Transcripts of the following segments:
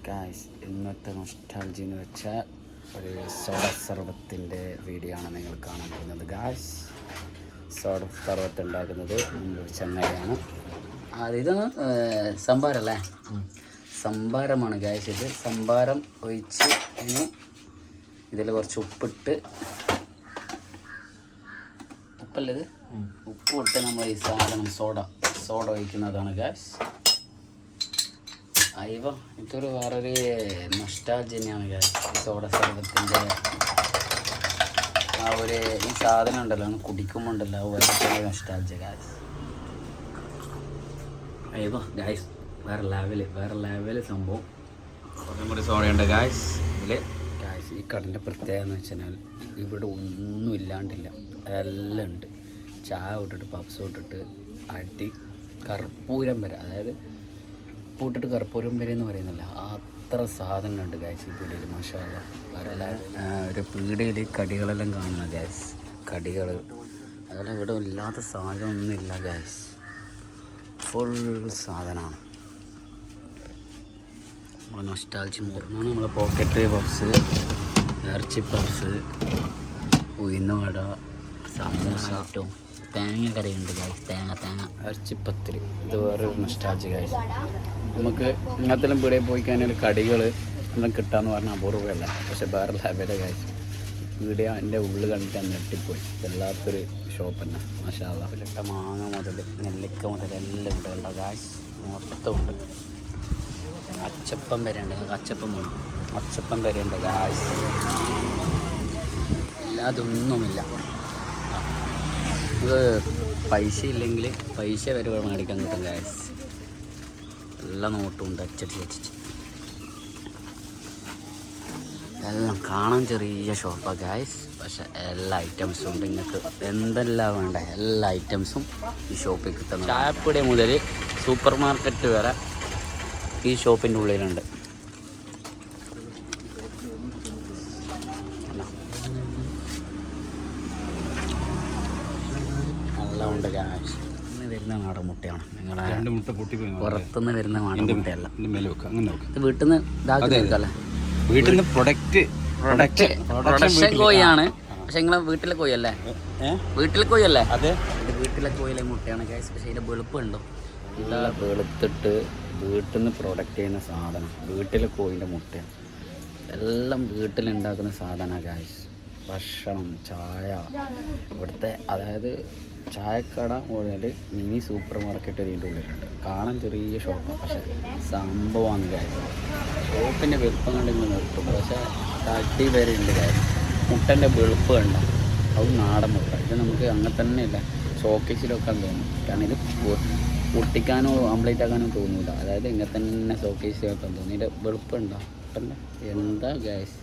Guys, ഇന്നത്തെ നൊസ്റ്റാൾജി എന്ന് വെച്ചാൽ ഒരു സോഡ സർബത്തിൻ്റെ വീഡിയോ ആണ് നിങ്ങൾ കാണാൻ പോകുന്നത്. ഗായ്സ്, സോഡ സർബത്ത് ഉണ്ടാക്കുന്നത് നമ്മളൊരു ചങ്ങായിയാണ്. ഇത് സംഭാരല്ലേ, സംഭാരമാണ് ഗായ്സ്. ഇത് സംഭാരം ഒഴിച്ച് ഇതിൽ കുറച്ച് ഉപ്പിട്ട്, ഉപ്പല്ലത് ഉപ്പ് ഇട്ട് നമ്മൾ ഈ സാധനം സോഡ ഒഴിക്കുന്നതാണ് ഗായ്സ്. അയ്യോ, ഇതൊരു വേറൊരു നൊസ്റ്റാൾജി തന്നെയാണ് ഗായ്സ്. സോഡ സർബത്തിൻ്റെ ആ ഒരു ഈ സാധനം ഉണ്ടല്ലോ, കുടിക്കുമ്പോൾ ഉണ്ടല്ലോ, വേറെ നൊസ്റ്റാൾജി ഗായ്സ്. അയ്യോ ഗായ്സ്, വേറെ ലെവല് സംഭവം. കുറേ കൂടി സോഡയുണ്ട് ഗായ്സ് ഇതിൽ. ഗായ്സ്, ഈ കടലിൻ്റെ പ്രത്യേകത എന്ന് വെച്ചാൽ ഇവിടെ ഒന്നും ഇല്ലാണ്ടില്ല, എല്ലാം ഉണ്ട്. ചായ ഇട്ടിട്ട് പപ്സ് ഇട്ടിട്ട് അടി കർപ്പൂരം വരെ, അതായത് പൂട്ടിട്ട് കർപ്പൂരം വരെ എന്ന് പറയുന്നില്ല, അത്ര സാധനമുണ്ട് ഗായ്സ് ഈ പീടികയിൽ. മാഷാഅല്ലാഹ്, ഒരു പീടികയിൽ കടികളെല്ലാം കാണുന്ന ഗായ്സ്, കടികൾ. അതെല്ലാം ഇവിടെ ഇല്ലാത്ത സാധനമൊന്നുമില്ല ഗായ്സ്, ഫുൾ സാധനമാണ്. നമ്മളെ നൊസ്റ്റാൾജി മൂർന്നാണ്. നമ്മളെ പോക്കറ്റ് പപ്സ്, ഇറച്ചി പപ്സ്, ഉഴുന്ന വട, സമൂസ, തേങ്ങ കറിയുണ്ട് ഗായ്സ്, തേങ്ങ ഇറച്ചിപ്പത്തിരി. ഇത് വേറൊരു നൊസ്റ്റാൾജി ഗായ്സ്. നമുക്ക് ഇങ്ങനത്തെ പീടികയിൽ പോയി കഴിഞ്ഞാൽ കടികൾ എല്ലാം കിട്ടാമെന്ന് പറഞ്ഞാൽ അപൂർവമല്ല, പക്ഷെ വേറെ ലെവലെ ഗായ്സ്. പീടിക എൻ്റെ ഉള്ളിൽ കണ്ടിട്ട് ഞെട്ടിപ്പോയി. വല്ലാത്തൊരു ഷോപ്പ് തന്നെ മാഷാഅല്ലാഹ്. ഇട്ട മാങ്ങ മുതൽ നെല്ലിക്ക മുതൽ എല്ലാം ഉണ്ട് കേട്ടോ ഗായ്സ്, മൊത്തമുണ്ട്. അച്ചപ്പം വരെ ഉണ്ട്, അച്ചപ്പം വേണം, അച്ചപ്പം വരെ ഉണ്ട് ഗായ്സ്. അതൊന്നുമില്ല. ഇത് പൈസ ഇല്ലെങ്കിൽ പൈസ വരെ മേടിക്കാൻ കിട്ടും ഗായ്സ്. എല്ലാ നോട്ടും ഉണ്ട്, അച്ചടിച്ച് എല്ലാം കാണാൻ ചെറിയ ഷോപ്പാണ് ഗായ്സ്, പക്ഷെ എല്ലാ ഐറ്റംസും ഉണ്ട്. നിങ്ങൾക്ക് എന്തെല്ലാം വേണ്ട എല്ലാ ഐറ്റംസും ഈ ഷോപ്പിൽ കിട്ടുന്നു. ചായപ്പൊടി മുതൽ സൂപ്പർ മാർക്കറ്റ് വരെ ഈ ഷോപ്പിൻ്റെ ഉള്ളിലുണ്ട്. എല്ലാം ഉണ്ട് ഗായ്സ്. വരുന്ന നാടൻ മുട്ടയാണ്, നിങ്ങളുടെ പുറത്തുനിന്ന് വരുന്ന നാടൻ മുട്ടയല്ല. ഇത് വീട്ടിൽ നിന്ന് ഇതാക്കുന്നല്ലേ, വീട്ടിൽ നിന്ന് പ്രൊഡക്ഷൻ കോഴിയാണ്. പക്ഷെ നിങ്ങളെ വീട്ടിലെ കോഴിയല്ലേ, വീട്ടിലെ കോഴിയല്ലേ? അതെ, ഇത് വീട്ടിലെ കോഴിയിലെ മുട്ടയാണ് ഗായ്സ്. പക്ഷേ ഇതിൻ്റെ വെളുപ്പുണ്ടോ? ഇതാ വെളുത്തിട്ട് വീട്ടിൽ നിന്ന് പ്രൊഡക്റ്റ് ചെയ്യുന്ന സാധനം, വീട്ടിലെ കോഴിൻ്റെ മുട്ടയാണ്. എല്ലാം വീട്ടിലുണ്ടാക്കുന്ന സാധനമാണ് ഗായ്സ്. ഭക്ഷണം, ചായ, ഇവിടുത്തെ അതായത് ചായക്കട മുതൽ മിനി സൂപ്പർ മാർക്കറ്റ് ഇതിൻ്റെ ഉള്ളിലുണ്ട്. കാണാൻ ചെറിയ ഷോപ്പാണ്, പക്ഷേ സംഭവമാണ് കാര്യം. ഷോപ്പിൻ്റെ വെളുപ്പം കണ്ടെങ്കിൽ നിർത്തും, പക്ഷേ തട്ടി വരെ ഉണ്ട് കാര്യം. മുട്ടൻ്റെ വെളുപ്പ് കണ്ട അത് നാടൻ മുട്ട. ഇത് നമുക്ക് അങ്ങനെ തന്നെ ഇല്ല, ഷോക്കേസിലൊക്കെ തോന്നും. കാരണം ഇത് പൊട്ടിക്കാനോ ഓംപ്ലേറ്റ് ആക്കാനോ തോന്നില്ല, അതായത് ഇങ്ങനെ തന്നെ ഷോക്കേസിൽ വെക്കാൻ തോന്നി. ഇതിൻ്റെ വെളുപ്പുണ്ടോ മുട്ടൻ്റെ? എന്താ ഗ്യാസ്,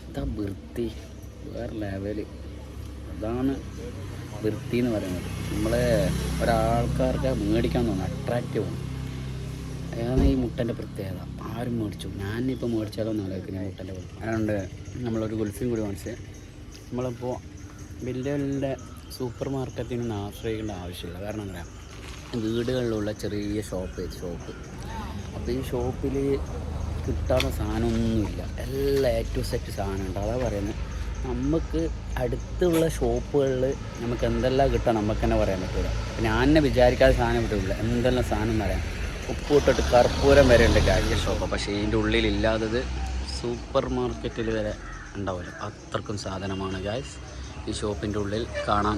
ഇതാ വൃത്തി, വേറെ ലെവല്. അതാണ് വൃത്തി എന്ന് പറയുന്നത്. നമ്മളെ ഒരാൾക്കാർക്ക് മേടിക്കാൻ തോന്നും, അട്രാക്റ്റീവ്. അതാണ് ഈ മുട്ടൻ്റെ പ്രത്യേകത. ആരും മേടിച്ചു, ഞാനിപ്പോൾ മേടിച്ചാലോ എന്ന് ആലോചിക്കുന്നത് മുട്ടൻ്റെ വെളുപ്പ്. അതുകൊണ്ട് നമ്മളൊരു ഗുൽഫിയും കൂടി മേടിച്ച്, നമ്മളിപ്പോൾ വലിയ വലിയ സൂപ്പർ മാർക്കറ്റിനൊന്നും ആശ്രയിക്കേണ്ട ആവശ്യമില്ല. കാരണം എന്താ, വീടുകളിലുള്ള ചെറിയ ഷോപ്പ്. അപ്പോൾ ഈ ഷോപ്പിൽ കിട്ടാത്ത സാധനമൊന്നുമില്ല, എല്ലാം A to Z സാധനമുണ്ട്. അതാ പറയുന്നത്, നമുക്ക് അടുത്തുള്ള ഷോപ്പുകളിൽ നമുക്ക് എന്തെല്ലാം കിട്ടാൻ നമുക്ക് തന്നെ പറയാൻ പറ്റില്ല. ഞാൻ തന്നെ വിചാരിക്കാതെ സാധനം പറ്റില്ല, എന്തെല്ലാം സാധനം എന്ന് പറയാം. ഉപ്പ് ഇട്ടിട്ട് കർപ്പൂരം വരെ ഉണ്ട് കാര്യം ഷോപ്പ്. പക്ഷേ ഇതിൻ്റെ ഉള്ളിലില്ലാത്തത് സൂപ്പർ മാർക്കറ്റിൽ വരെ ഉണ്ടാവില്ല, അത്രക്കും സാധനമാണ് ഗായ്സ് ഈ ഷോപ്പിൻ്റെ ഉള്ളിൽ കാണാൻ.